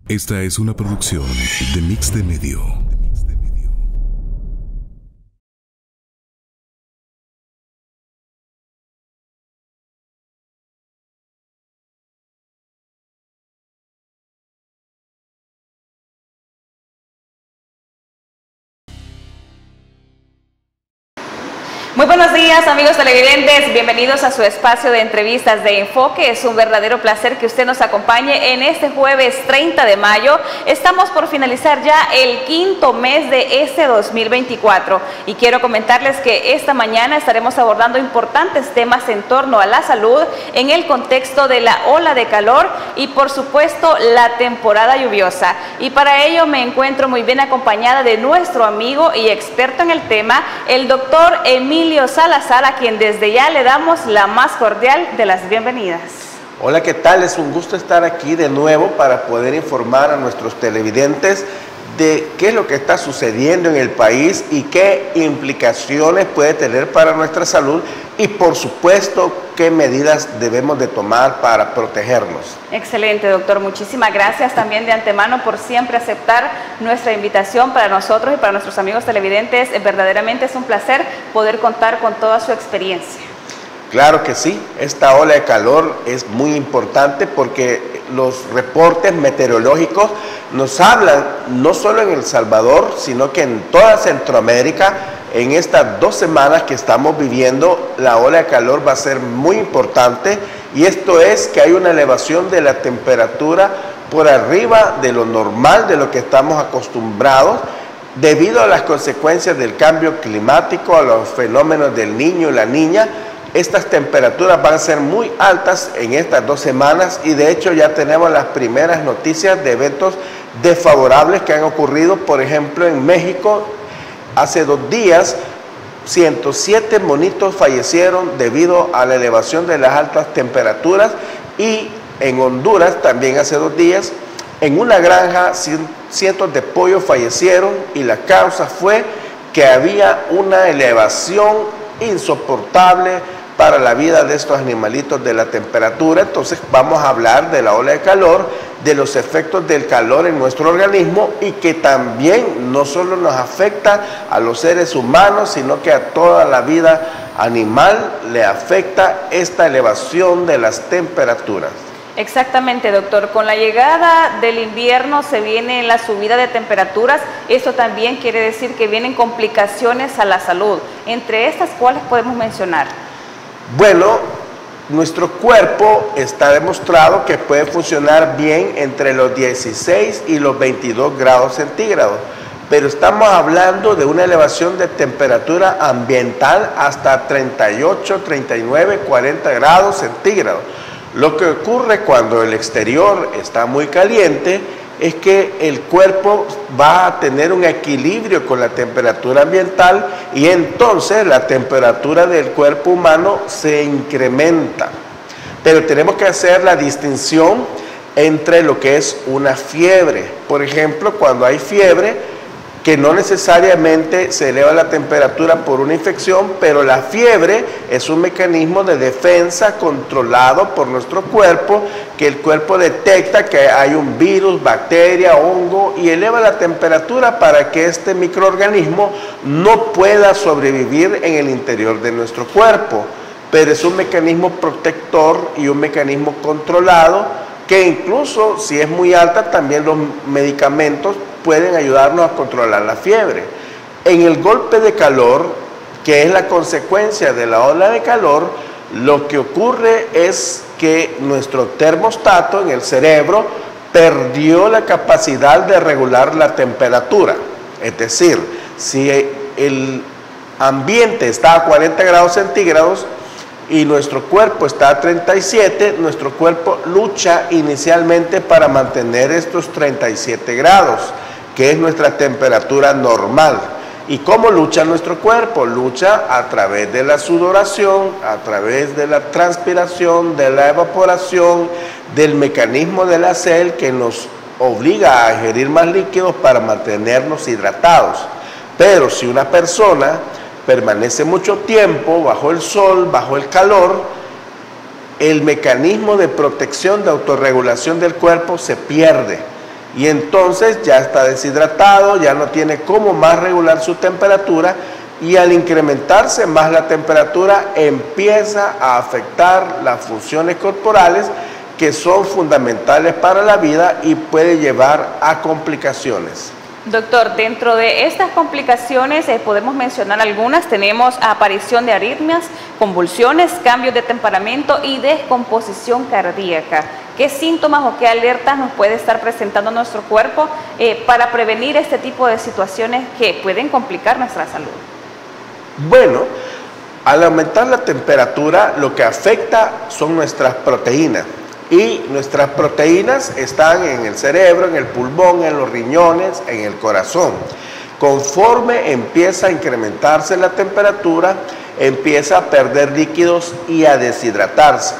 Esta es una producción de Mix de Medio. Muy buenos días, amigos televidentes, bienvenidos a su espacio de entrevistas de Enfoque. Es un verdadero placer que usted nos acompañe en este jueves 30 de mayo. Estamos por finalizar ya el quinto mes de este 2024 y quiero comentarles que esta mañana estaremos abordando importantes temas en torno a la salud en el contexto de la ola de calor y por supuesto la temporada lluviosa. Y para ello me encuentro muy bien acompañada de nuestro amigo y experto en el tema, el doctor Emilio Salazar, a quien desde ya le damos la más cordial de las bienvenidas. Hola, ¿qué tal? Es un gusto estar aquí de nuevo para poder informar a nuestros televidentes de qué es lo que está sucediendo en el país y qué implicaciones puede tener para nuestra salud y por supuesto qué medidas debemos de tomar para protegernos. Excelente, doctor. Muchísimas gracias también de antemano por siempre aceptar nuestra invitación. Para nosotros y para nuestros amigos televidentes verdaderamente es un placer poder contar con toda su experiencia. Claro que sí, esta ola de calor es muy importante porque los reportes meteorológicos nos hablan no solo en El Salvador, sino que en toda Centroamérica. En estas 2 semanas que estamos viviendo, la ola de calor va a ser muy importante y esto es que hay una elevación de la temperatura por arriba de lo normal, de lo que estamos acostumbrados, debido a las consecuencias del cambio climático, a los fenómenos del niño y la niña. Estas temperaturas van a ser muy altas en estas 2 semanas y de hecho ya tenemos las primeras noticias de eventos desfavorables que han ocurrido, por ejemplo, en México. Hace 2 días, 107 monitos fallecieron debido a la elevación de las altas temperaturas y en Honduras también hace 2 días, en una granja, cientos de pollos fallecieron y la causa fue que había una elevación insoportable para la vida de estos animalitos de la temperatura. Entonces vamos a hablar de la ola de calor, de los efectos del calor en nuestro organismo y que también no solo nos afecta a los seres humanos, sino que a toda la vida animal le afecta esta elevación de las temperaturas. Exactamente, doctor. Con la llegada del invierno se viene la subida de temperaturas. Esto también quiere decir que vienen complicaciones a la salud. Entre estas, ¿cuáles podemos mencionar? Bueno, nuestro cuerpo está demostrado que puede funcionar bien entre los 16 y los 22 grados centígrados, pero estamos hablando de una elevación de temperatura ambiental hasta 38, 39, 40 grados centígrados. Lo que ocurre cuando el exterior está muy caliente es que el cuerpo va a tener un equilibrio con la temperatura ambiental y entonces la temperatura del cuerpo humano se incrementa. Pero tenemos que hacer la distinción entre lo que es una fiebre. Por ejemplo, cuando hay fiebre, que no necesariamente se eleva la temperatura por una infección, pero la fiebre es un mecanismo de defensa controlado por nuestro cuerpo, que el cuerpo detecta que hay un virus, bacteria, hongo y eleva la temperatura para que este microorganismo no pueda sobrevivir en el interior de nuestro cuerpo. Pero es un mecanismo protector y un mecanismo controlado que incluso si es muy alta también los medicamentos pueden ayudarnos a controlar la fiebre. En el golpe de calor, que es la consecuencia de la ola de calor, lo que ocurre es que nuestro termostato en el cerebro perdió la capacidad de regular la temperatura. Es decir, si el ambiente está a 40 grados centígrados y nuestro cuerpo está a 37, nuestro cuerpo lucha inicialmente para mantener estos 37 grados, que es nuestra temperatura normal. ¿Y cómo lucha nuestro cuerpo? Lucha a través de la sudoración, a través de la transpiración, de la evaporación, del mecanismo de la sed que nos obliga a ingerir más líquidos para mantenernos hidratados. Pero si una persona permanece mucho tiempo bajo el sol, bajo el calor, el mecanismo de protección, de autorregulación del cuerpo se pierde. y entonces ya está deshidratado, ya no tiene cómo más regular su temperatura, y al incrementarse más la temperatura empieza a afectar las funciones corporales que son fundamentales para la vida y puede llevar a complicaciones. Doctor, dentro de estas complicaciones podemos mencionar algunas. Tenemos aparición de arritmias, convulsiones, cambios de temperamento y descomposición cardíaca. ¿Qué síntomas o qué alertas nos puede estar presentando nuestro cuerpo para prevenir este tipo de situaciones que pueden complicar nuestra salud? Bueno, al aumentar la temperatura, lo que afecta son nuestras proteínas. Y nuestras proteínas están en el cerebro, en el pulmón, en los riñones, en el corazón. Conforme empieza a incrementarse la temperatura, empieza a perder líquidos y a deshidratarse.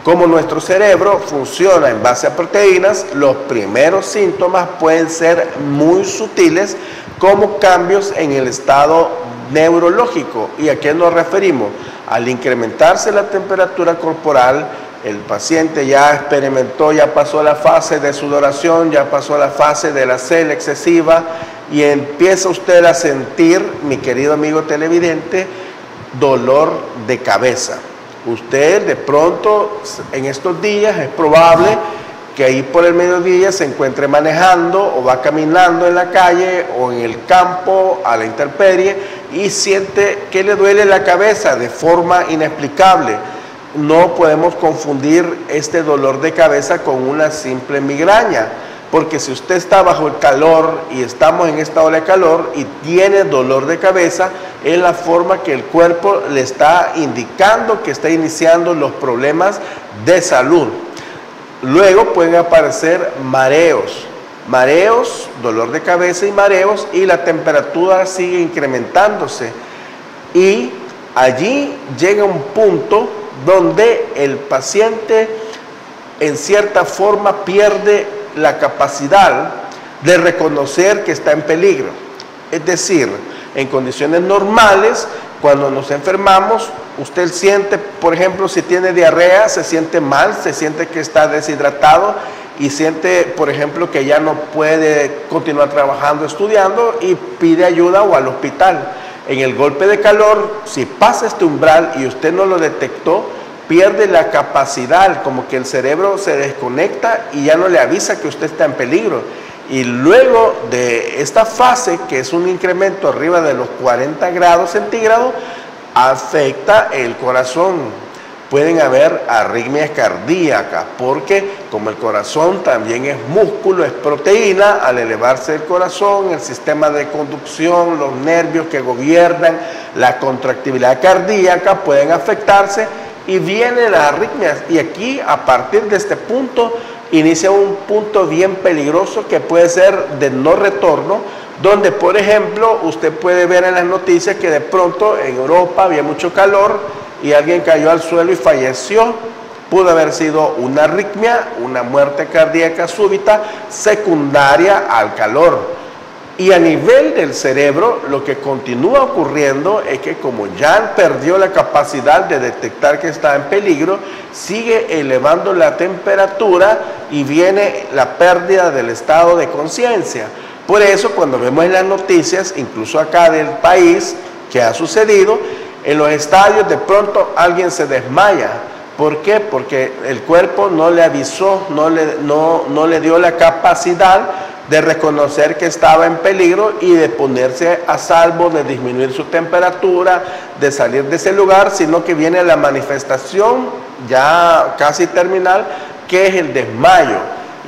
Como nuestro cerebro funciona en base a proteínas, los primeros síntomas pueden ser muy sutiles, como cambios en el estado neurológico. ¿Y a qué nos referimos? Al incrementarse la temperatura corporal, el paciente ya experimentó, ya pasó la fase de sudoración, ya pasó la fase de la sed excesiva y empieza usted a sentir, mi querido amigo televidente, dolor de cabeza. Usted de pronto en estos días es probable que ahí por el mediodía se encuentre manejando o va caminando en la calle o en el campo a la intemperie y siente que le duele la cabeza de forma inexplicable. No podemos confundir este dolor de cabeza con una simple migraña, porque si usted está bajo el calor y estamos en esta ola de calor y tiene dolor de cabeza, es la forma que el cuerpo le está indicando que está iniciando los problemas de salud. Luego pueden aparecer mareos, dolor de cabeza y mareos, y la temperatura sigue incrementándose. Y allí llega un punto donde el paciente en cierta forma pierde la capacidad de reconocer que está en peligro. Es decir, en condiciones normales, cuando nos enfermamos, usted siente, por ejemplo, si tiene diarrea, se siente mal, se siente que está deshidratado y siente, por ejemplo, que ya no puede continuar trabajando, estudiando y pide ayuda o al hospital. En el golpe de calor, si pasa este umbral y usted no lo detectó, pierde la capacidad, como que el cerebro se desconecta y ya no le avisa que usted está en peligro. Y luego de esta fase, que es un incremento arriba de los 40 grados centígrados, afecta el corazón. Pueden haber arritmias cardíacas, porque como el corazón también es músculo, es proteína, al elevarse el corazón, el sistema de conducción, los nervios que gobiernan la contractibilidad cardíaca pueden afectarse y vienen las arritmias. Y aquí, a partir de este punto, inicia un punto bien peligroso que puede ser de no retorno, donde, por ejemplo, usted puede ver en las noticias que de pronto en Europa había mucho calor y alguien cayó al suelo y falleció. Pudo haber sido una arritmia, una muerte cardíaca súbita secundaria al calor. Y a nivel del cerebro, lo que continúa ocurriendo es que como ya perdió la capacidad de detectar que está en peligro, sigue elevando la temperatura y viene la pérdida del estado de conciencia. Por eso, cuando vemos en las noticias, incluso acá del país, que ha sucedido, en los estadios de pronto alguien se desmaya. ¿Por qué? Porque el cuerpo no le avisó, no le dio la capacidad de reconocer que estaba en peligro y de ponerse a salvo, de disminuir su temperatura, de salir de ese lugar, sino que viene la manifestación ya casi terminal, que es el desmayo.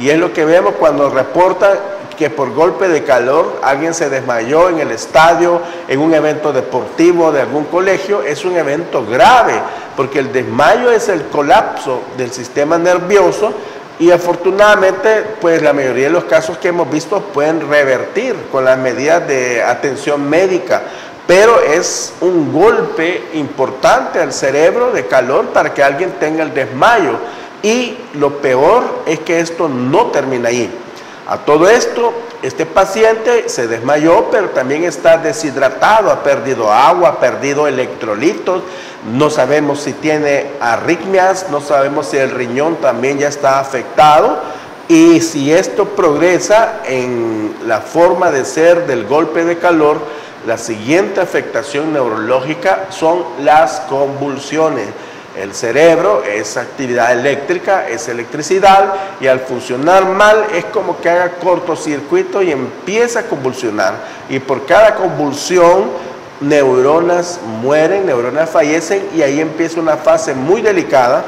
Y es lo que vemos cuando reportan que por golpe de calor alguien se desmayó en el estadio, en un evento deportivo de algún colegio. Es un evento grave, porque el desmayo es el colapso del sistema nervioso y afortunadamente, pues la mayoría de los casos que hemos visto pueden revertir con las medidas de atención médica, pero es un golpe importante al cerebro de calor para que alguien tenga el desmayo. Y lo peor es que esto no termina ahí. A todo esto, este paciente se desmayó, pero también está deshidratado, ha perdido agua, ha perdido electrolitos, no sabemos si tiene arritmias, no sabemos si el riñón también ya está afectado, Y si esto progresa en la forma de ser del golpe de calor, la siguiente afectación neurológica son las convulsiones. El cerebro es actividad eléctrica, es electricidad, y al funcionar mal es como que haga cortocircuito y empieza a convulsionar. Y por cada convulsión, neuronas mueren, neuronas fallecen, y ahí empieza una fase muy delicada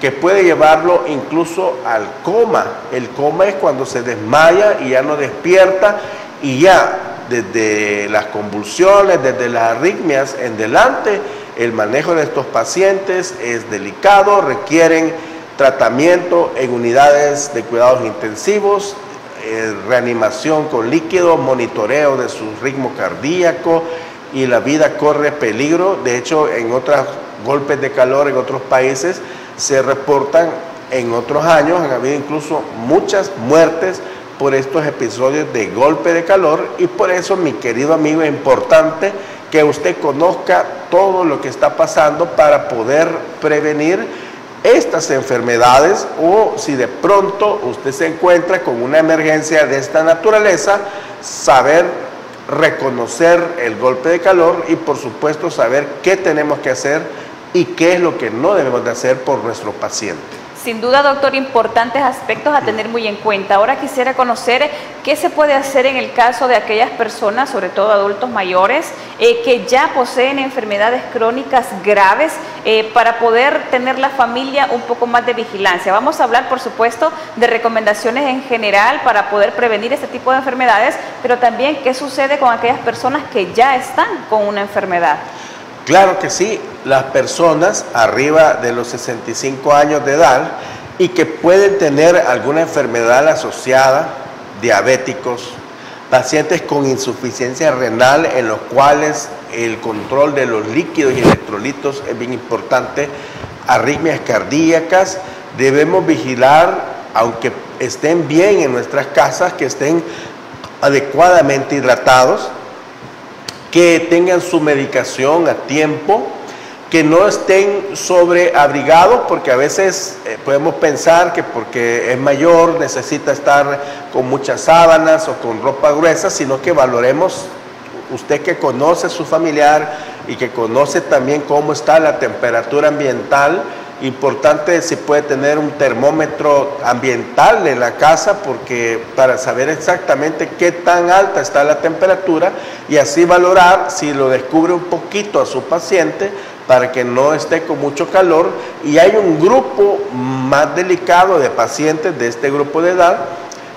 que puede llevarlo incluso al coma. El coma es cuando se desmaya y ya no despierta, y ya desde las convulsiones, desde las arritmias en delante, el manejo de estos pacientes es delicado, requieren tratamiento en unidades de cuidados intensivos, reanimación con líquido, monitoreo de su ritmo cardíaco, y la vida corre peligro. De hecho, en otros golpes de calor en otros países se reportan en otros años, han habido incluso muchas muertes por estos episodios de golpe de calor, y por eso, mi querido amigo, es importante que usted conozca todo lo que está pasando para poder prevenir estas enfermedades, o si de pronto usted se encuentra con una emergencia de esta naturaleza, saber reconocer el golpe de calor y por supuesto saber qué tenemos que hacer y qué es lo que no debemos de hacer por nuestro paciente. Sin duda, doctor, importantes aspectos a tener muy en cuenta. Ahora quisiera conocer qué se puede hacer en el caso de aquellas personas, sobre todo adultos mayores, que ya poseen enfermedades crónicas graves, para poder tener la familia un poco más de vigilancia. Vamos a hablar, por supuesto, de recomendaciones en general para poder prevenir este tipo de enfermedades, pero también qué sucede con aquellas personas que ya están con una enfermedad. Claro que sí, las personas arriba de los 65 años de edad y que pueden tener alguna enfermedad asociada, diabéticos, pacientes con insuficiencia renal en los cuales el control de los líquidos y electrolitos es bien importante, arritmias cardíacas, debemos vigilar, aunque estén bien en nuestras casas, que estén adecuadamente hidratados, que tengan su medicación a tiempo, que no estén sobreabrigados, porque a veces podemos pensar que porque es mayor necesita estar con muchas sábanas o con ropa gruesa, sino que valoremos, usted que conoce a su familiar y que conoce también cómo está la temperatura ambiental, importante si puede tener un termómetro ambiental en la casa, porque para saber exactamente qué tan alta está la temperatura y así valorar si lo descubre un poquito a su paciente para que no esté con mucho calor. Y hay un grupo más delicado de pacientes de este grupo de edad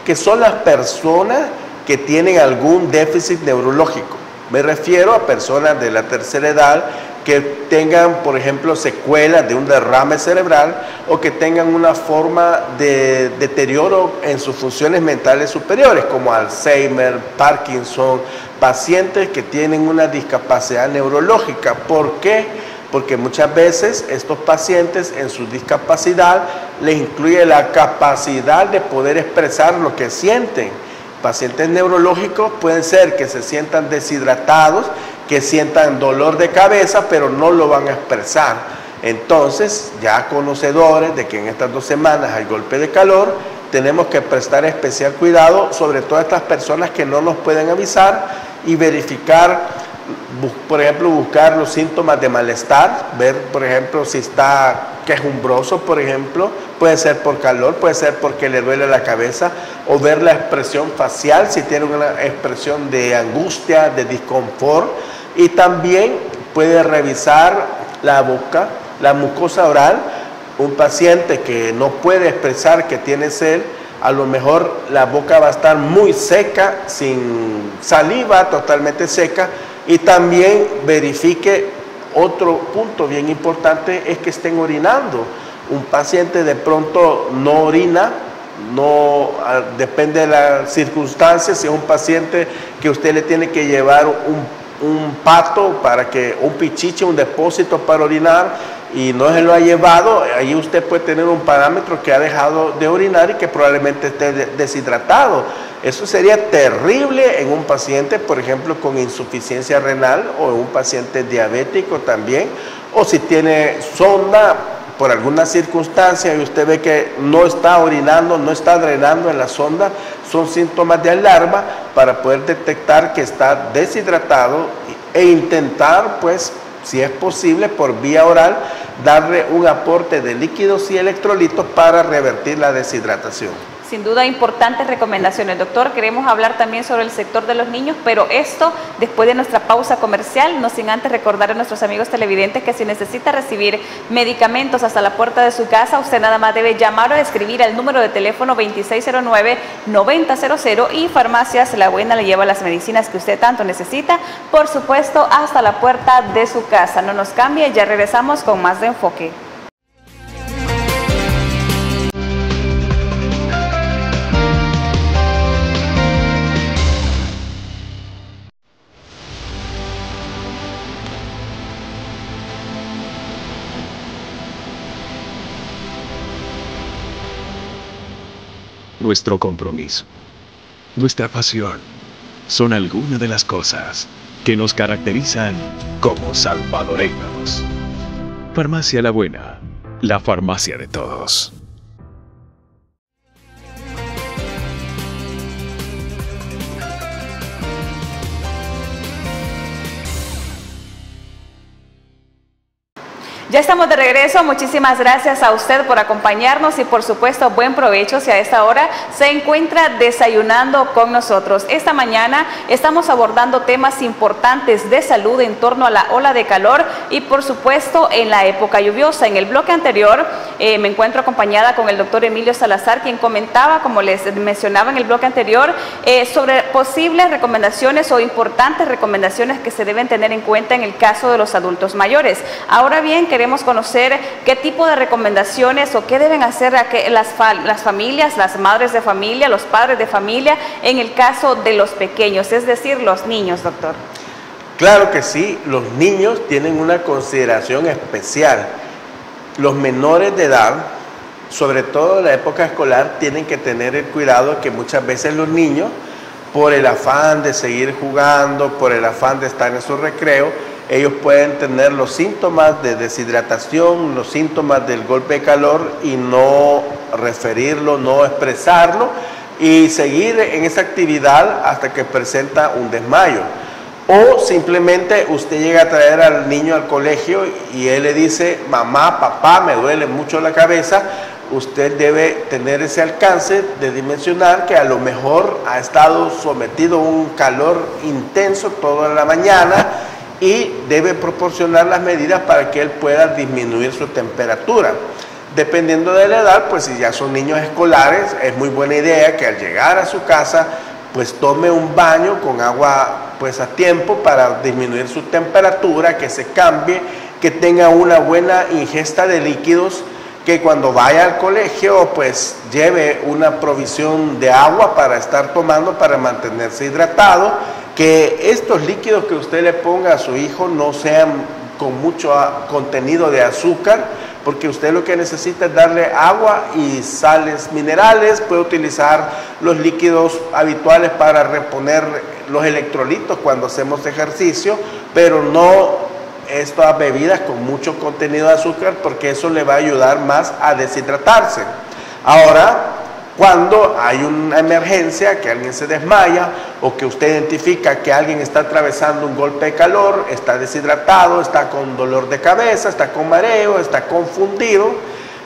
que son las personas que tienen algún déficit neurológico. Me refiero a personas de la tercera edad que tengan, por ejemplo, secuelas de un derrame cerebral o que tengan una forma de deterioro en sus funciones mentales superiores, como Alzheimer, Parkinson, pacientes que tienen una discapacidad neurológica. ¿Por qué? Porque muchas veces estos pacientes en su discapacidad les incluye la capacidad de poder expresar lo que sienten. Pacientes neurológicos pueden ser que se sientan deshidratados, que sientan dolor de cabeza, pero no lo van a expresar. Entonces, ya conocedores de que en estas 2 semanas hay golpe de calor, tenemos que prestar especial cuidado, sobre todo a estas personas que no nos pueden avisar, y verificar, por ejemplo, buscar los síntomas de malestar, ver, por ejemplo, si está quejumbroso, por ejemplo, puede ser por calor, puede ser porque le duele la cabeza, o ver la expresión facial, si tiene una expresión de angustia, de disconfort, y también puede revisar la boca, la mucosa oral. Un paciente que no puede expresar que tiene sed, a lo mejor la boca va a estar muy seca, sin saliva, totalmente seca. Y también verifique, otro punto bien importante es que estén orinando. Un paciente de pronto no orina, no, depende de las circunstancias. Si es un paciente que usted le tiene que llevar un pato para que, un pichiche, un depósito para orinar, y no se lo ha llevado, ahí usted puede tener un parámetro que ha dejado de orinar y que probablemente esté deshidratado. Eso sería terrible en un paciente, por ejemplo, con insuficiencia renal, o en un paciente diabético también, o si tiene sonda por alguna circunstancia y usted ve que no está orinando, no está drenando en la sonda, son síntomas de alarma para poder detectar que está deshidratado e intentar, pues, si es posible, por vía oral, darle un aporte de líquidos y electrolitos para revertir la deshidratación. Sin duda, importantes recomendaciones, doctor. Queremos hablar también sobre el sector de los niños, pero esto después de nuestra pausa comercial, no sin antes recordar a nuestros amigos televidentes que si necesita recibir medicamentos hasta la puerta de su casa, usted nada más debe llamar o escribir al número de teléfono 2609-9000 y Farmacias La Buena le lleva las medicinas que usted tanto necesita, por supuesto, hasta la puerta de su casa. No nos cambie, ya regresamos con más de Enfoque. Nuestro compromiso, nuestra pasión, son algunas de las cosas que nos caracterizan como salvadoreños. Farmacia La Buena, la farmacia de todos. Ya estamos de regreso, muchísimas gracias a usted por acompañarnos y por supuesto buen provecho si a esta hora se encuentra desayunando con nosotros. Esta mañana estamos abordando temas importantes de salud en torno a la ola de calor y por supuesto en la época lluviosa. En el bloque anterior me encuentro acompañada con el doctor Emilio Salazar, quien comentaba, como les mencionaba en el bloque anterior, sobre posibles recomendaciones o importantes recomendaciones que se deben tener en cuenta en el caso de los adultos mayores. Ahora bien, queremos conocer qué tipo de recomendaciones o qué deben hacer las familias, las madres de familia, los padres de familia, en el caso de los pequeños, es decir, los niños, doctor. Claro que sí, los niños tienen una consideración especial. Los menores de edad, sobre todo en la época escolar, tienen que tener el cuidado que muchas veces los niños, por el afán de seguir jugando, por el afán de estar en su recreo, ellos pueden tener los síntomas de deshidratación, los síntomas del golpe de calor y no referirlo, no expresarlo y seguir en esa actividad hasta que presenta un desmayo. O simplemente usted llega a traer al niño al colegio y él le dice, mamá, papá, me duele mucho la cabeza. Usted debe tener ese alcance de dimensionar que a lo mejor ha estado sometido a un calor intenso toda la mañana y debe proporcionar las medidas para que él pueda disminuir su temperatura. Dependiendo de la edad, pues si ya son niños escolares, es muy buena idea que al llegar a su casa, pues tome un baño con agua pues a tiempo para disminuir su temperatura, que se cambie, que tenga una buena ingesta de líquidos, que cuando vaya al colegio pues lleve una provisión de agua para estar tomando para mantenerse hidratado, que estos líquidos que usted le ponga a su hijo no sean con mucho contenido de azúcar, porque usted lo que necesita es darle agua y sales minerales. Puede utilizar los líquidos habituales para reponer los electrolitos cuando hacemos ejercicio, pero no estas bebidas con mucho contenido de azúcar, porque eso le va a ayudar más a deshidratarse. Ahora, cuando hay una emergencia, que alguien se desmaya o que usted identifica que alguien está atravesando un golpe de calor, está deshidratado, está con dolor de cabeza, está con mareo, está confundido,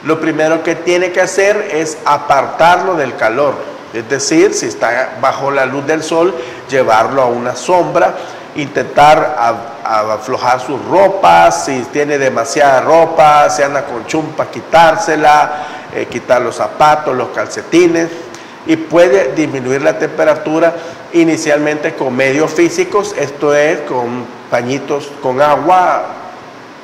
lo primero que tiene que hacer es apartarlo del calor. Es decir, si está bajo la luz del sol, llevarlo a una sombra, intentar aflojar sus ropas, si tiene demasiada ropa, si anda con chumpa, quitársela, quitar los zapatos, los calcetines, y puede disminuir la temperatura inicialmente con medios físicos, esto es con pañitos con agua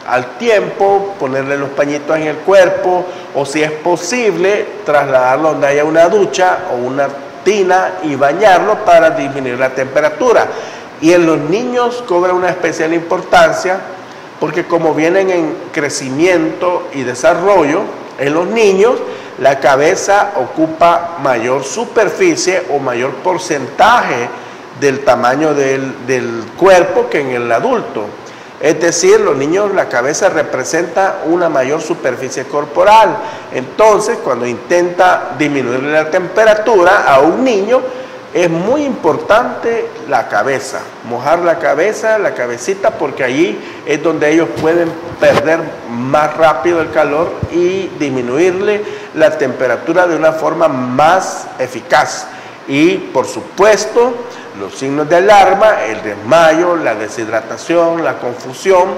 al tiempo, ponerle los pañitos en el cuerpo, o si es posible trasladarlo donde haya una ducha o una tina y bañarlo para disminuir la temperatura. Y en los niños cobra una especial importancia porque como vienen en crecimiento y desarrollo, en los niños la cabeza ocupa mayor superficie o mayor porcentaje del tamaño del cuerpo que en el adulto. Es decir, los niños, la cabeza representa una mayor superficie corporal. Entonces, cuando intenta disminuirle la temperatura a un niño, es muy importante la cabeza, mojar la cabeza, la cabecita, porque allí es donde ellos pueden perder más rápido el calor y disminuirle la temperatura de una forma más eficaz. Y, por supuesto, los signos de alarma, el desmayo, la deshidratación, la confusión,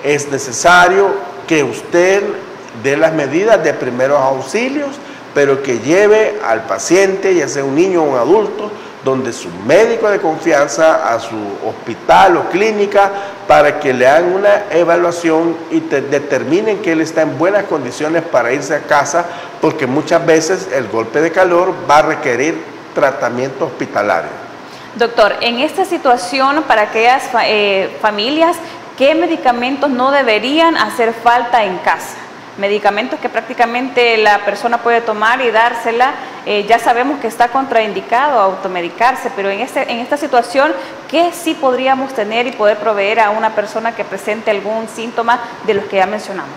es necesario que usted dé las medidas de primeros auxilios, pero que lleve al paciente, ya sea un niño o un adulto, donde su médico de confianza, a su hospital o clínica, para que le hagan una evaluación y determinen que él está en buenas condiciones para irse a casa, porque muchas veces el golpe de calor va a requerir tratamiento hospitalario. Doctor, en esta situación, para aquellas familias, ¿qué medicamentos no deberían hacer falta en casa? Medicamentos que prácticamente la persona puede tomar y dársela, ya sabemos que está contraindicado automedicarse, pero en esta situación, ¿qué sí podríamos tener y poder proveer a una persona que presente algún síntoma de los que ya mencionamos?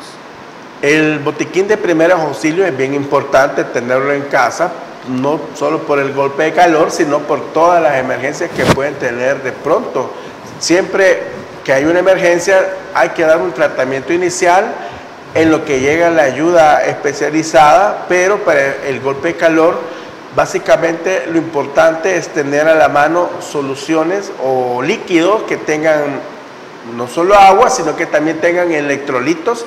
El botiquín de primeros auxilios es bien importante tenerlo en casa, no solo por el golpe de calor, sino por todas las emergencias que pueden tener de pronto. Siempre que hay una emergencia hay que dar un tratamiento inicial en lo que llega la ayuda especializada, pero para el golpe de calor, básicamente lo importante es tener a la mano soluciones o líquidos que tengan no solo agua, sino que también tengan electrolitos,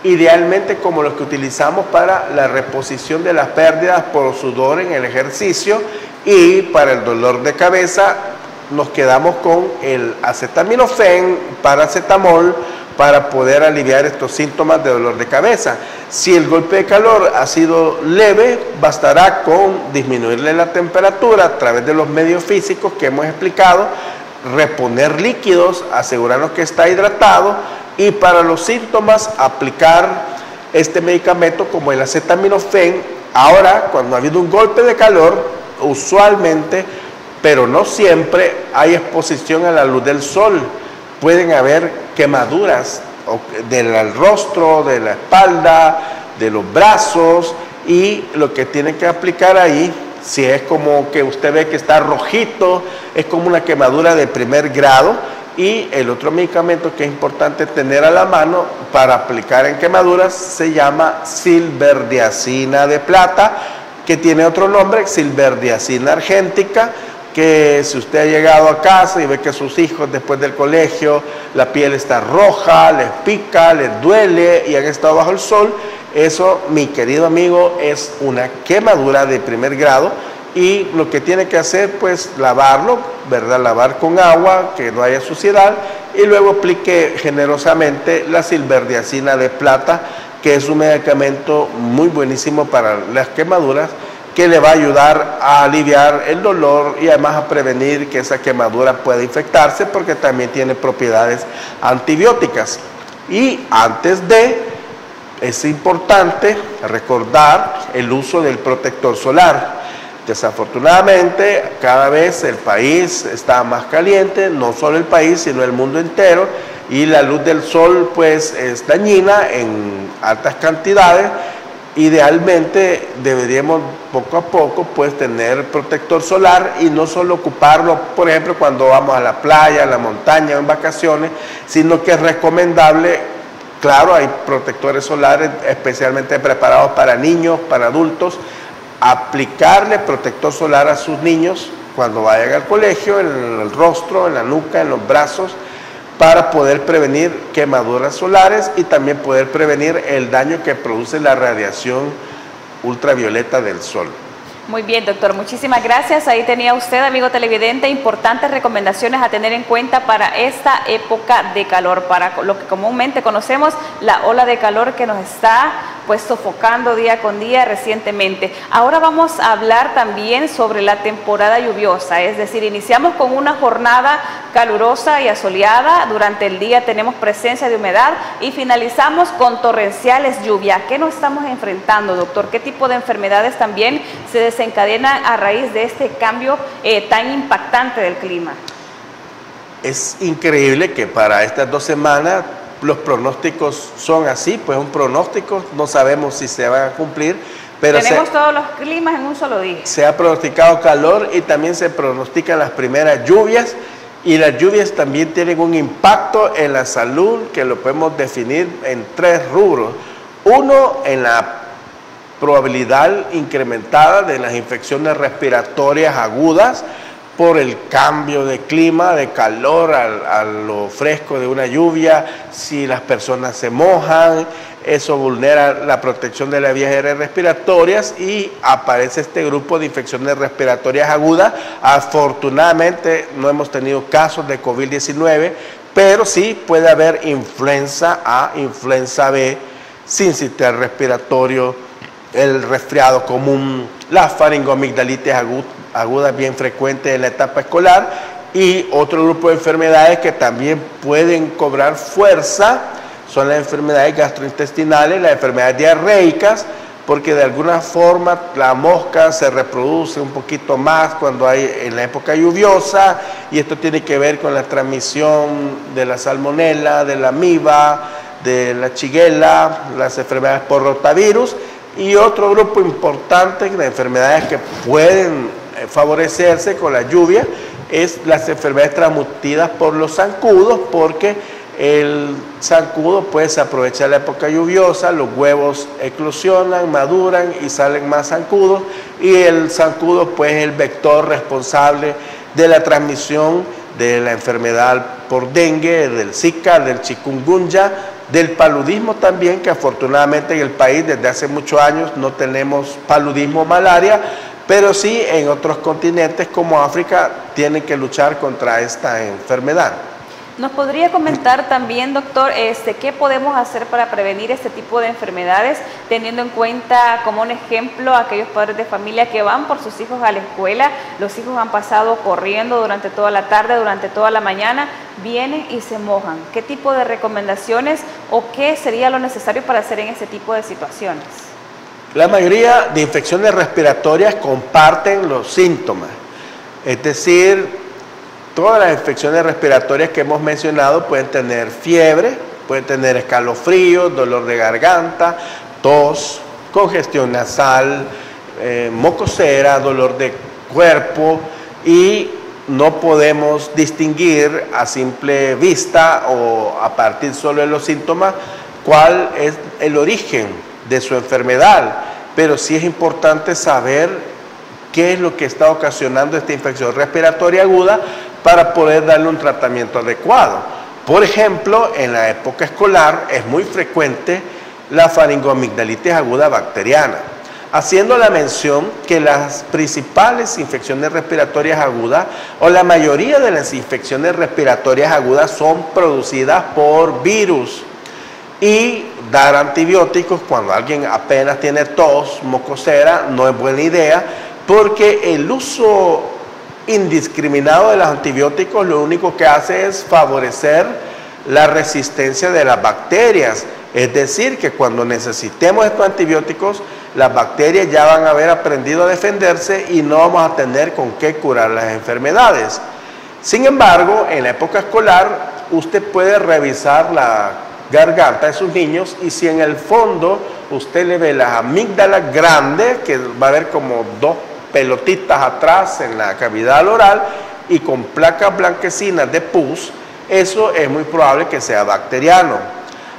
idealmente como los que utilizamos para la reposición de las pérdidas por sudor en el ejercicio, y para el dolor de cabeza nos quedamos con el acetaminofén, paracetamol, para poder aliviar estos síntomas de dolor de cabeza. Si el golpe de calor ha sido leve, bastará con disminuirle la temperatura a través de los medios físicos que hemos explicado, reponer líquidos, asegurarnos que está hidratado, y para los síntomas aplicar este medicamento como el acetaminofén. Ahora, cuando ha habido un golpe de calor, usualmente, pero no siempre, hay exposición a la luz del sol. Pueden haber quemaduras del rostro, de la espalda, de los brazos, y lo que tiene que aplicar ahí, si es como que usted ve que está rojito, es como una quemadura de primer grado. Y el otro medicamento que es importante tener a la mano para aplicar en quemaduras se llama silverdiazina de plata, que tiene otro nombre, silverdiazina argéntica, que si usted ha llegado a casa y ve que sus hijos después del colegio la piel está roja, les pica, les duele y han estado bajo el sol, eso, mi querido amigo, es una quemadura de primer grado. Y lo que tiene que hacer, pues, lavarlo, ¿verdad? Lavar con agua, que no haya suciedad, y luego aplique generosamente la silverdiazina de plata, que es un medicamento muy buenísimo para las quemaduras, que le va a ayudar a aliviar el dolor y además a prevenir que esa quemadura pueda infectarse, porque también tiene propiedades antibióticas. Y antes de, es importante recordar el uso del protector solar. Desafortunadamente, cada vez el país está más caliente, no solo el país, sino el mundo entero, y la luz del sol pues es dañina en altas cantidades. Idealmente deberíamos poco a poco pues tener protector solar, y no solo ocuparlo, por ejemplo, cuando vamos a la playa, a la montaña o en vacaciones, sino que es recomendable, claro, hay protectores solares especialmente preparados para niños, para adultos, aplicarle protector solar a sus niños cuando vayan al colegio, en el rostro, en la nuca, en los brazos, para poder prevenir quemaduras solares y también poder prevenir el daño que produce la radiación ultravioleta del sol. Muy bien, doctor, muchísimas gracias. Ahí tenía usted, amigo televidente, importantes recomendaciones a tener en cuenta para esta época de calor, para lo que comúnmente conocemos, la ola de calor que nos está pues sofocando día con día recientemente. Ahora vamos a hablar también sobre la temporada lluviosa, es decir, iniciamos con una jornada calurosa y asoleada, durante el día tenemos presencia de humedad y finalizamos con torrenciales lluvias. ¿Qué nos estamos enfrentando, doctor? ¿Qué tipo de enfermedades también se desencadenan a raíz de este cambio tan impactante del clima? es increíble que para estas 2 semanas los pronósticos son así, pues un pronóstico, no sabemos si se van a cumplir, pero tenemos todos los climas en un solo día. Se ha pronosticado calor y también se pronostican las primeras lluvias, y las lluvias también tienen un impacto en la salud que lo podemos definir en 3 rubros. Uno, en la probabilidad incrementada de las infecciones respiratorias agudas por el cambio de clima, de calor a lo fresco de una lluvia. Si las personas se mojan, eso vulnera la protección de las vías aéreas respiratorias y aparece este grupo de infecciones respiratorias agudas. Afortunadamente no hemos tenido casos de COVID-19, pero sí puede haber influenza A, influenza B, sincitial respiratorio, el resfriado común, la faringoamigdalitis aguda bien frecuente en la etapa escolar, y otro grupo de enfermedades que también pueden cobrar fuerza son las enfermedades gastrointestinales, las enfermedades diarreicas, porque de alguna forma la mosca se reproduce un poquito más cuando hay en la época lluviosa, y esto tiene que ver con la transmisión de la salmonela, de la amiba, de la shigella, las enfermedades por rotavirus. Y otro grupo importante de enfermedades que pueden favorecerse con la lluvia es las enfermedades transmitidas por los zancudos, porque el zancudo pues se aprovecha la época lluviosa, los huevos eclosionan, maduran y salen más zancudos, y el zancudo pues es el vector responsable de la transmisión de la enfermedad por dengue, del Zika, del chikungunya, del paludismo también, que afortunadamente en el país desde hace muchos años no tenemos paludismo o malaria, pero sí en otros continentes como África tienen que luchar contra esta enfermedad. ¿Nos podría comentar también, doctor, qué podemos hacer para prevenir este tipo de enfermedades, teniendo en cuenta como un ejemplo a aquellos padres de familia que van por sus hijos a la escuela? Los hijos han pasado corriendo durante toda la tarde, durante toda la mañana, vienen y se mojan. ¿Qué tipo de recomendaciones o qué sería lo necesario para hacer en este tipo de situaciones? La mayoría de infecciones respiratorias comparten los síntomas, es decir, todas las infecciones respiratorias que hemos mencionado pueden tener fiebre, pueden tener escalofríos, dolor de garganta, tos, congestión nasal, mocosera, dolor de cuerpo, y no podemos distinguir a simple vista o a partir solo de los síntomas cuál es el origen de su enfermedad, pero sí es importante saber qué es lo que está ocasionando esta infección respiratoria aguda para poder darle un tratamiento adecuado. Por ejemplo, en la época escolar es muy frecuente la faringoamigdalitis aguda bacteriana, haciendo la mención que las principales infecciones respiratorias agudas o la mayoría de las infecciones respiratorias agudas son producidas por virus, y dar antibióticos cuando alguien apenas tiene tos, mocosera, no es buena idea, porque el uso indiscriminado de los antibióticos lo único que hace es favorecer la resistencia de las bacterias. Es decir, que cuando necesitemos estos antibióticos, las bacterias ya van a haber aprendido a defenderse y no vamos a tener con qué curar las enfermedades. Sin embargo, en la época escolar, usted puede revisar la garganta de sus niños, y si en el fondo usted le ve las amígdalas grandes, que va a haber como 2 pelotitas atrás en la cavidad oral y con placas blanquecinas de pus, eso es muy probable que sea bacteriano.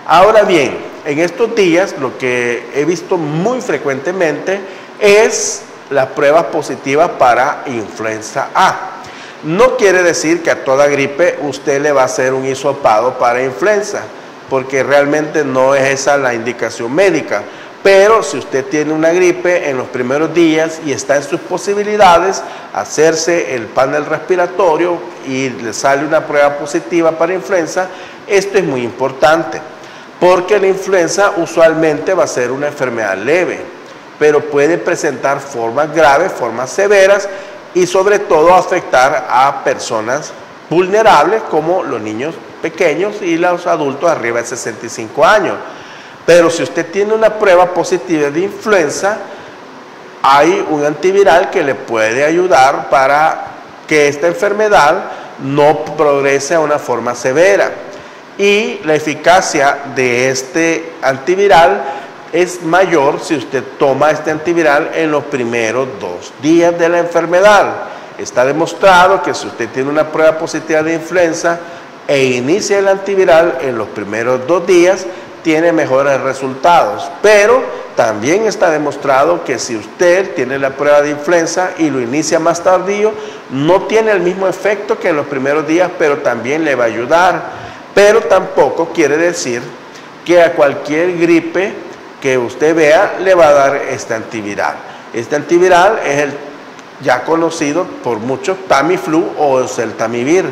Ahora bien, en estos días lo que he visto muy frecuentemente es las pruebas positivas para influenza A. No quiere decir que a toda gripe usted le va a hacer un hisopado para influenza, porque realmente no es esa la indicación médica. Pero si usted tiene una gripe en los primeros días y está en sus posibilidades, hacerse el panel respiratorio y le sale una prueba positiva para influenza, esto es muy importante, porque la influenza usualmente va a ser una enfermedad leve, pero puede presentar formas graves, formas severas, y sobre todo afectar a personas vulnerables como los niños pequeños y los adultos arriba de 65 años. Pero si usted tiene una prueba positiva de influenza, hay un antiviral que le puede ayudar para que esta enfermedad no progrese a una forma severa. Y la eficacia de este antiviral es mayor si usted toma este antiviral en los primeros 2 días de la enfermedad. Está demostrado que si usted tiene una prueba positiva de influenza e inicia el antiviral en los primeros 2 días, tiene mejores resultados. Pero también está demostrado que si usted tiene la prueba de influenza y lo inicia más tardío, no tiene el mismo efecto que en los primeros días, pero también le va a ayudar. Pero tampoco quiere decir que a cualquier gripe que usted vea le va a dar este antiviral. Este antiviral es el ya conocido por muchos Tamiflu o el Tamivir.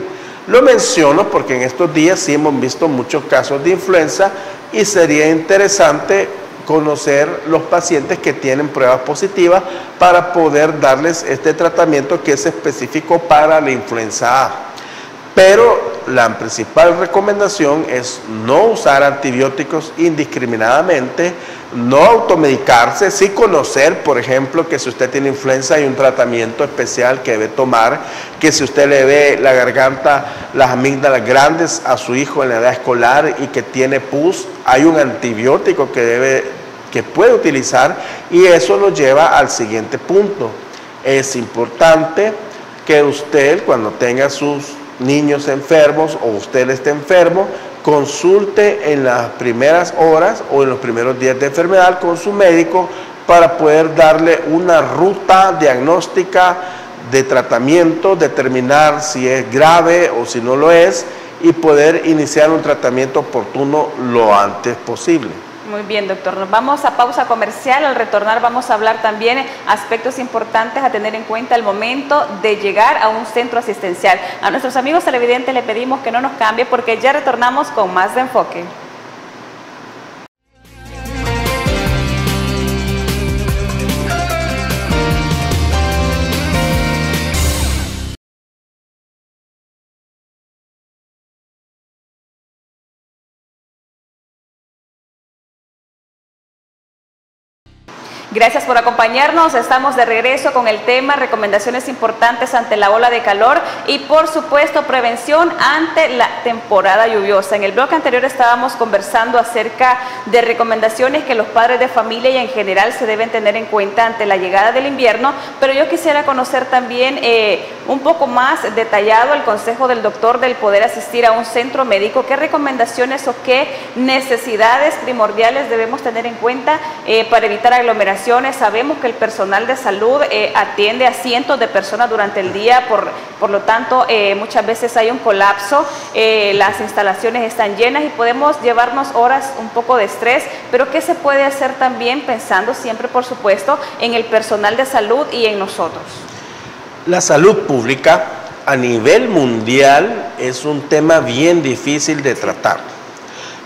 Lo menciono porque en estos días sí hemos visto muchos casos de influenza y sería interesante conocer los pacientes que tienen pruebas positivas para poder darles este tratamiento que es específico para la influenza A. Pero la principal recomendación es no usar antibióticos indiscriminadamente, no automedicarse, sí conocer, por ejemplo, que si usted tiene influenza hay un tratamiento especial que debe tomar, que si usted le ve la garganta, las amígdalas grandes a su hijo en la edad escolar y que tiene pus, hay un antibiótico que puede utilizar, y eso lo lleva al siguiente punto. Es importante que usted, cuando tenga sus niños enfermos o usted esté enfermo, consulte en las primeras horas o en los primeros días de enfermedad con su médico para poder darle una ruta diagnóstica de tratamiento, determinar si es grave o si no lo es y poder iniciar un tratamiento oportuno lo antes posible. Muy bien, doctor. Nos vamos a pausa comercial. Al retornar vamos a hablar también aspectos importantes a tener en cuenta al momento de llegar a un centro asistencial. A nuestros amigos televidentes le pedimos que no nos cambie porque ya retornamos con más de Enfoque. Gracias por acompañarnos. Estamos de regreso con el tema recomendaciones importantes ante la ola de calor y por supuesto prevención ante la temporada lluviosa. En el bloque anterior estábamos conversando acerca de recomendaciones que los padres de familia y en general se deben tener en cuenta ante la llegada del invierno, pero yo quisiera conocer también un poco más detallado el consejo del doctor del poder asistir a un centro médico. ¿Qué recomendaciones o qué necesidades primordiales debemos tener en cuenta para evitar aglomeraciones? Sabemos que el personal de salud atiende a cientos de personas durante el día, por lo tanto muchas veces hay un colapso, las instalaciones están llenas y podemos llevarnos horas un poco de estrés, pero ¿qué se puede hacer también pensando siempre, por supuesto, en el personal de salud y en nosotros? La salud pública a nivel mundial es un tema bien difícil de tratar.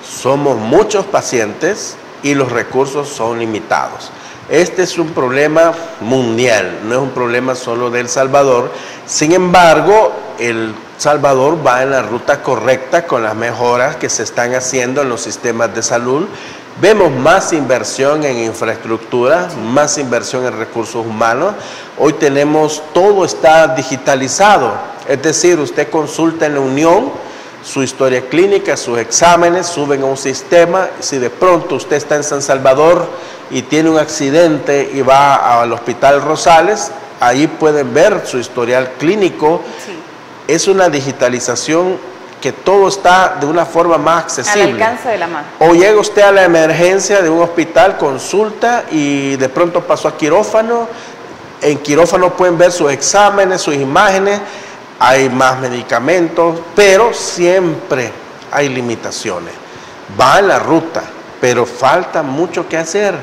Somos muchos pacientes y los recursos son limitados. Este es un problema mundial, no es un problema solo de El Salvador. Sin embargo, El Salvador va en la ruta correcta con las mejoras que se están haciendo en los sistemas de salud. Vemos más inversión en infraestructura, más inversión en recursos humanos. Hoy todo está digitalizado, es decir, usted consulta en la Unión su historia clínica, sus exámenes, suben a un sistema. Si de pronto usted está en San Salvador y tiene un accidente y va al Hospital Rosales, ahí pueden ver su historial clínico. Sí. Es una digitalización que todo está de una forma más accesible. Al alcance de la mano. O llega usted a la emergencia de un hospital, consulta y de pronto pasó a quirófano. En quirófano pueden ver sus exámenes, sus imágenes. Hay más medicamentos, pero siempre hay limitaciones. Va en la ruta, pero falta mucho que hacer.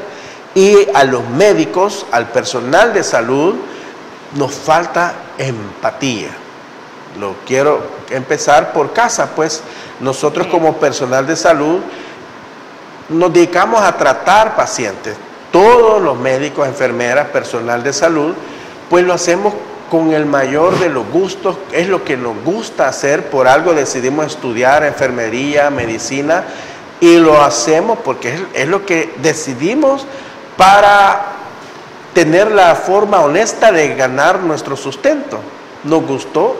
Y a los médicos, al personal de salud, nos falta empatía. Lo quiero empezar por casa, pues nosotros como personal de salud nos dedicamos a tratar pacientes. Todos los médicos, enfermeras, personal de salud, pues lo hacemos con el mayor de los gustos, es lo que nos gusta hacer, por algo decidimos estudiar enfermería, medicina, y lo hacemos porque es lo que decidimos para tener la forma honesta de ganar nuestro sustento. Nos gustó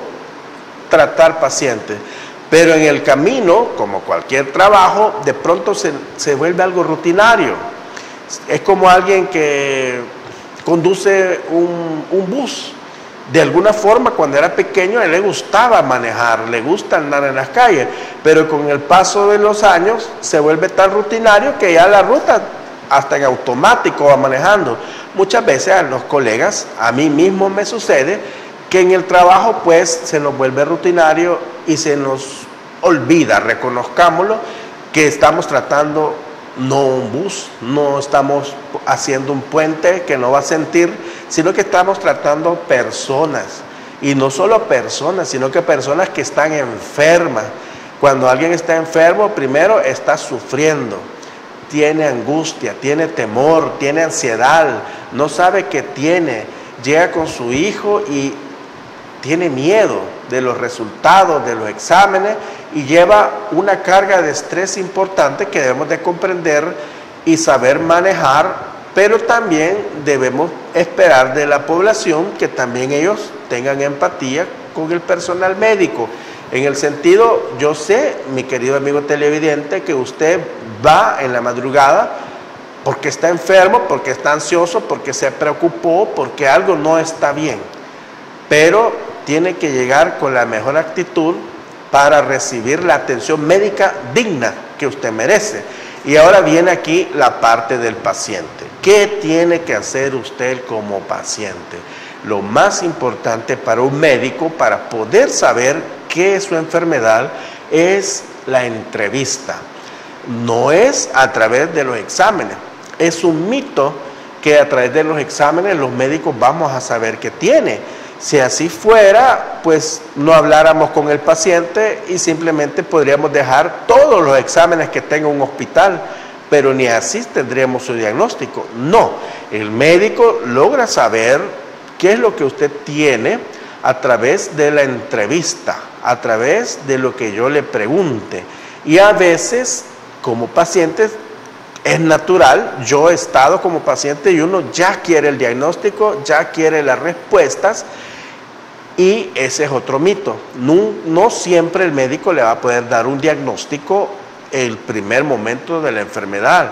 tratar pacientes. Pero en el camino, como cualquier trabajo, de pronto se vuelve algo rutinario. Es como alguien que conduce un bus. De alguna forma, cuando era pequeño, a él le gustaba manejar, le gusta andar en las calles, pero con el paso de los años se vuelve tan rutinario que ya la ruta hasta en automático va manejando. Muchas veces a los colegas, a mí mismo me sucede, que en el trabajo pues se nos vuelve rutinario y se nos olvida, reconozcámoslo, que estamos tratando no un bus, no estamos haciendo un puente que no va a sentir, sino que estamos tratando personas, y no solo personas, sino que personas que están enfermas. Cuando alguien está enfermo, primero está sufriendo, tiene angustia, tiene temor, tiene ansiedad, no sabe qué tiene, llega con su hijo y tiene miedo de los resultados de los exámenes y lleva una carga de estrés importante que debemos de comprender y saber manejar, pero también debemos esperar de la población que también ellos tengan empatía con el personal médico. En el sentido, yo sé, mi querido amigo televidente, que usted va en la madrugada porque está enfermo, porque está ansioso, porque se preocupó, porque algo no está bien, pero tiene que llegar con la mejor actitud para recibir la atención médica digna que usted merece. Y ahora viene aquí la parte del paciente. ¿Qué tiene que hacer usted como paciente? Lo más importante para un médico, para poder saber qué es su enfermedad, es la entrevista. No es a través de los exámenes. Es un mito que a través de los exámenes los médicos vamos a saber qué tiene. Si así fuera, pues no habláramos con el paciente y simplemente podríamos dejar todos los exámenes que tenga un hospital, pero ni así tendríamos su diagnóstico. No, el médico logra saber qué es lo que usted tiene a través de la entrevista, a través de lo que yo le pregunte. Y a veces, como pacientes, es natural, yo he estado como paciente y uno ya quiere el diagnóstico, ya quiere las respuestas, y ese es otro mito. No siempre el médico le va a poder dar un diagnóstico el primer momento de la enfermedad.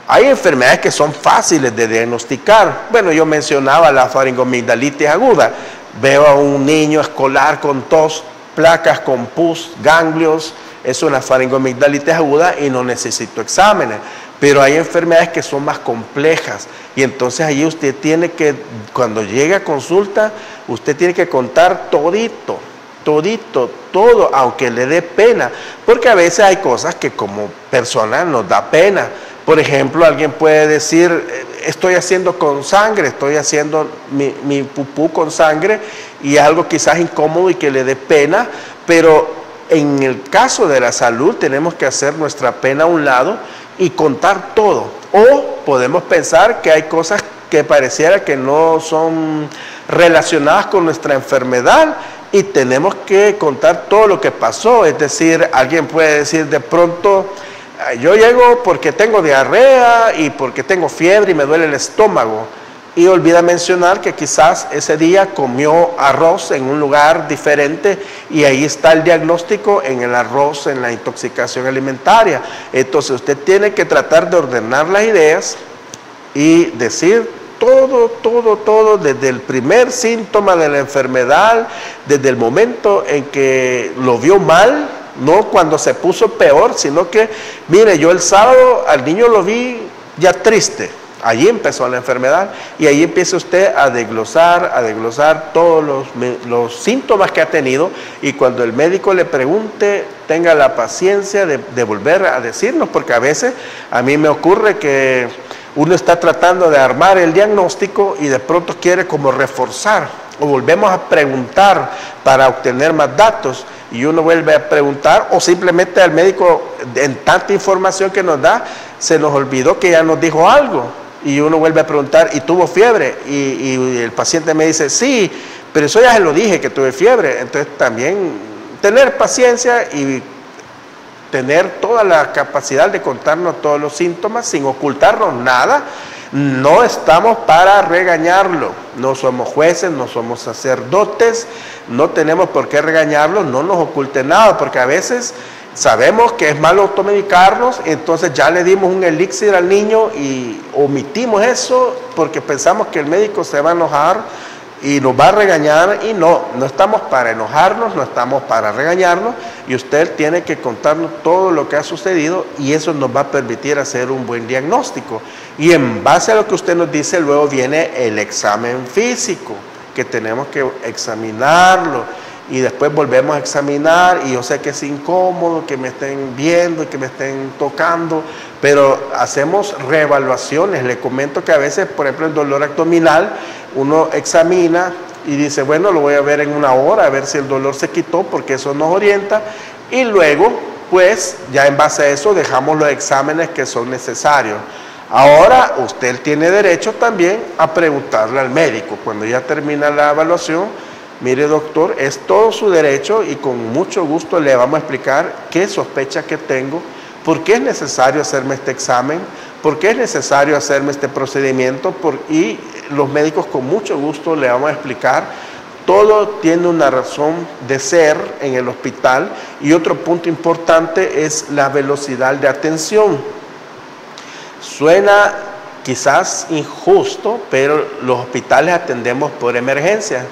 Hay enfermedades que son fáciles de diagnosticar. Bueno, yo mencionaba la faringomigdalitis aguda. Veo a un niño escolar con tos, placas con pus, ganglios, es una faringomigdalitis aguda y no necesito exámenes. Pero hay enfermedades que son más complejas y entonces ahí usted tiene que, cuando llegue a consulta, usted tiene que contar todito, todo, aunque le dé pena, porque a veces hay cosas que como persona nos da pena. Por ejemplo, alguien puede decir, estoy haciendo con sangre, estoy haciendo mi pupú con sangre y es algo quizás incómodo y que le dé pena, pero en el caso de la salud tenemos que hacer nuestra pena a un lado y contar todo. O podemos pensar que hay cosas que pareciera que no son relacionadas con nuestra enfermedad y tenemos que contar todo lo que pasó. Es decir, alguien puede decir de pronto, yo llego porque tengo diarrea y porque tengo fiebre y me duele el estómago, y olvida mencionar que quizás ese día comió arroz en un lugar diferente y ahí está el diagnóstico en el arroz, en la intoxicación alimentaria. Entonces usted tiene que tratar de ordenar las ideas y decir todo, desde el primer síntoma de la enfermedad, desde el momento en que lo vio mal, no cuando se puso peor, sino que, mire, yo el sábado al niño lo vi ya triste. Allí empezó la enfermedad y ahí empieza usted a desglosar todos los síntomas que ha tenido, y cuando el médico le pregunte, tenga la paciencia de volver a decirnos, porque a veces a mí me ocurre que uno está tratando de armar el diagnóstico y de pronto quiere como reforzar, o volvemos a preguntar para obtener más datos, y uno vuelve a preguntar, o simplemente al médico, en tanta información que nos da, se nos olvidó que ya nos dijo algo. Y uno vuelve a preguntar, ¿y tuvo fiebre? Y el paciente me dice, sí, pero eso ya se lo dije que tuve fiebre. Entonces también tener paciencia y tener toda la capacidad de contarnos todos los síntomas sin ocultarnos nada, No estamos para regañarlo, no somos jueces, no somos sacerdotes, no tenemos por qué regañarlo, no nos oculte nada, porque a veces sabemos que es malo automedicarnos, entonces ya le dimos un elixir al niño y omitimos eso porque pensamos que el médico se va a enojar y nos va a regañar, y no estamos para enojarnos, no estamos para regañarnos, y usted tiene que contarnos todo lo que ha sucedido y eso nos va a permitir hacer un buen diagnóstico. Y en base a lo que usted nos dice, luego viene el examen físico, que tenemos que examinarlo y después volvemos a examinar, y yo sé que es incómodo que me estén viendo y que me estén tocando, pero hacemos reevaluaciones. Le comento que a veces, por ejemplo, el dolor abdominal, uno examina y dice, bueno, lo voy a ver en una hora, a ver si el dolor se quitó, porque eso nos orienta, y luego, pues, ya en base a eso dejamos los exámenes que son necesarios. Ahora, usted tiene derecho también a preguntarle al médico, cuando ya termina la evaluación, mire doctor, es todo su derecho y con mucho gusto le vamos a explicar qué sospecha que tengo, por qué es necesario hacerme este examen, por qué es necesario hacerme este procedimiento, y los médicos con mucho gusto le vamos a explicar. Todo tiene una razón de ser en el hospital, y otro punto importante es la velocidad de atención. Suena quizás injusto, pero los hospitales atendemos por emergencia,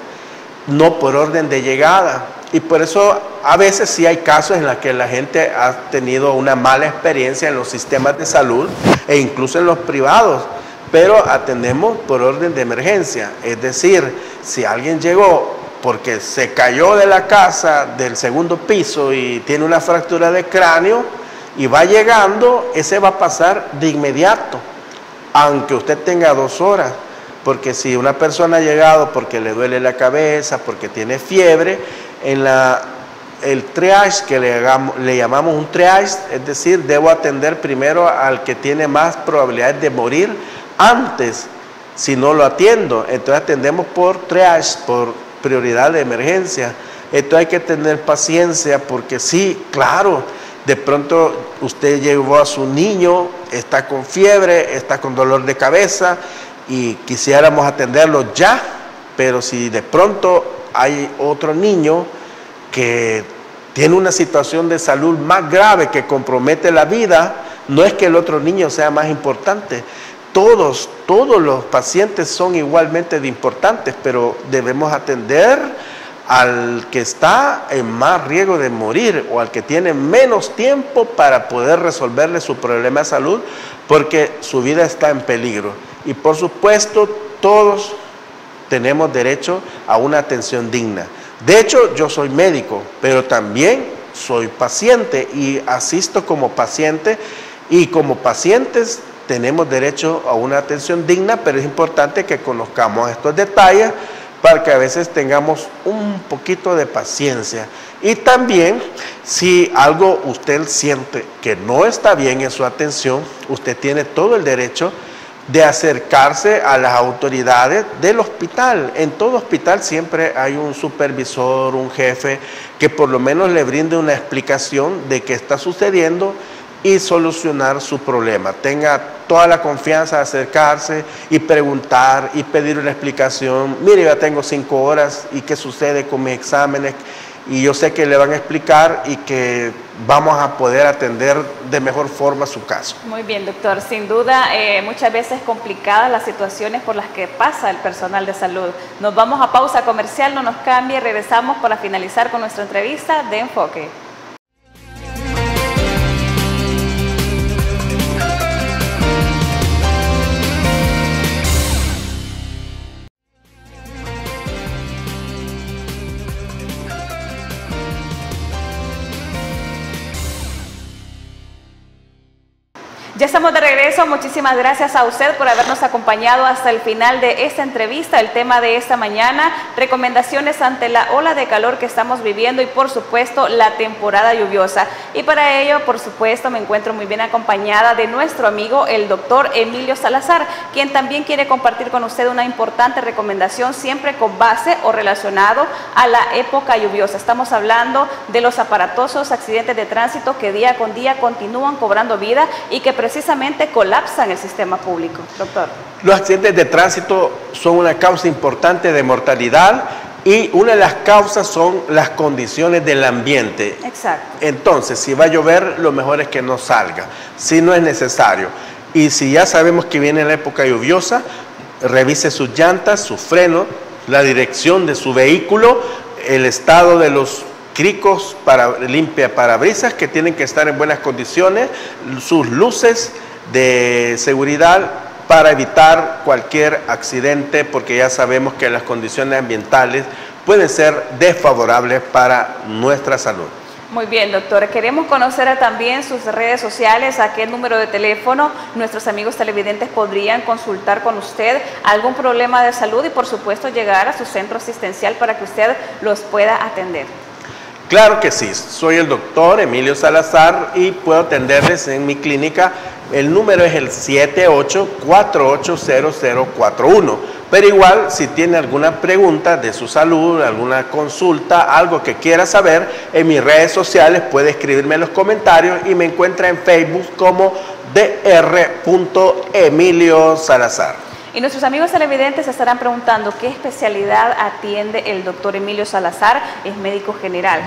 no por orden de llegada, y por eso a veces sí hay casos en los que la gente ha tenido una mala experiencia en los sistemas de salud e incluso en los privados, pero atendemos por orden de emergencia. Es decir, si alguien llegó porque se cayó de la casa del segundo piso y tiene una fractura de cráneo y va llegando, ese va a pasar de inmediato, aunque usted tenga 2 horas. Porque si una persona ha llegado porque le duele la cabeza, porque tiene fiebre, el triage, que le llamamos un triage, es decir, debo atender primero al que tiene más probabilidades de morir antes, si no lo atiendo. Entonces atendemos por triage, por prioridad de emergencia. Entonces hay que tener paciencia, porque sí, claro, de pronto usted llevó a su niño, está con fiebre, está con dolor de cabeza, y quisiéramos atenderlo ya, pero si de pronto hay otro niño que tiene una situación de salud más grave que compromete la vida, no es que el otro niño sea más importante. Todos los pacientes son igualmente de importantes, pero debemos atender al que está en más riesgo de morir o al que tiene menos tiempo para poder resolverle su problema de salud, porque su vida está en peligro. Y por supuesto, todos tenemos derecho a una atención digna. De hecho, yo soy médico, pero también soy paciente y asisto como paciente, y como pacientes tenemos derecho a una atención digna, pero es importante que conozcamos estos detalles para que a veces tengamos un poquito de paciencia. Y también, si algo usted siente que no está bien en su atención, usted tiene todo el derecho de acercarse a las autoridades del hospital. En todo hospital siempre hay un supervisor, un jefe, que por lo menos le brinde una explicación de qué está sucediendo y solucionar su problema. Tenga toda la confianza de acercarse y preguntar y pedir una explicación. Mire, ya tengo 5 horas y qué sucede con mis exámenes, y yo sé que le van a explicar y que vamos a poder atender de mejor forma su caso. Muy bien, doctor. Sin duda, muchas veces complicadas las situaciones por las que pasa el personal de salud. Nos vamos a pausa comercial, no nos cambie, regresamos para finalizar con nuestra entrevista de Enfoque. Ya estamos de regreso. Muchísimas gracias a usted por habernos acompañado hasta el final de esta entrevista. El tema de esta mañana, recomendaciones ante la ola de calor que estamos viviendo y por supuesto la temporada lluviosa. Y para ello, por supuesto, me encuentro muy bien acompañada de nuestro amigo el doctor Emilio Salazar, quien también quiere compartir con usted una importante recomendación siempre con base o relacionado a la época lluviosa. Estamos hablando de los aparatosos accidentes de tránsito que día con día continúan cobrando vida y que precisamente colapsan el sistema público, doctor. Los accidentes de tránsito son una causa importante de mortalidad y una de las causas son las condiciones del ambiente. Exacto. Entonces, si va a llover, lo mejor es que no salga, si no es necesario. Y si ya sabemos que viene la época lluviosa, revise sus llantas, sus frenos, la dirección de su vehículo, el estado de los cricos para limpia parabrisas que tienen que estar en buenas condiciones, sus luces de seguridad para evitar cualquier accidente, porque ya sabemos que las condiciones ambientales pueden ser desfavorables para nuestra salud. Muy bien, doctor. Queremos conocer también sus redes sociales, a qué número de teléfono nuestros amigos televidentes podrían consultar con usted algún problema de salud y, por supuesto, llegar a su centro asistencial para que usted los pueda atender. Claro que sí, soy el doctor Emilio Salazar y puedo atenderles en mi clínica. El número es el 78480041. Pero igual, si tiene alguna pregunta de su salud, alguna consulta, algo que quiera saber, en mis redes sociales puede escribirme en los comentarios y me encuentra en Facebook como Dr. Salazar. Y nuestros amigos televidentes se estarán preguntando qué especialidad atiende el doctor Emilio Salazar. Es médico general.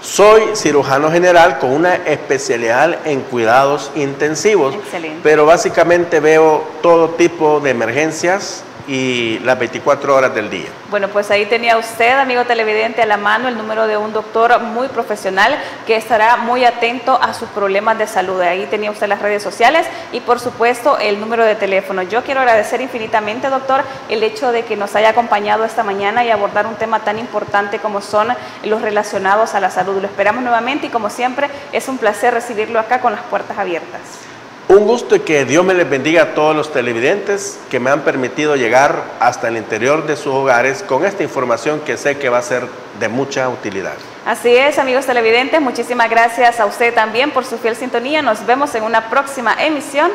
Soy cirujano general con una especialidad en cuidados intensivos. Excelente. Pero básicamente veo todo tipo de emergencias y las 24 horas del día. Bueno, pues ahí tenía usted, amigo televidente, a la mano el número de un doctor muy profesional que estará muy atento a sus problemas de salud. Ahí tenía usted las redes sociales y, por supuesto, el número de teléfono. Yo quiero agradecer infinitamente, doctor, el hecho de que nos haya acompañado esta mañana y abordar un tema tan importante como son los relacionados a la salud. Lo esperamos nuevamente y, como siempre, es un placer recibirlo acá con las puertas abiertas. Un gusto y que Dios me les bendiga a todos los televidentes que me han permitido llegar hasta el interior de sus hogares con esta información que sé que va a ser de mucha utilidad. Así es, amigos televidentes, muchísimas gracias a usted también por su fiel sintonía. Nos vemos en una próxima emisión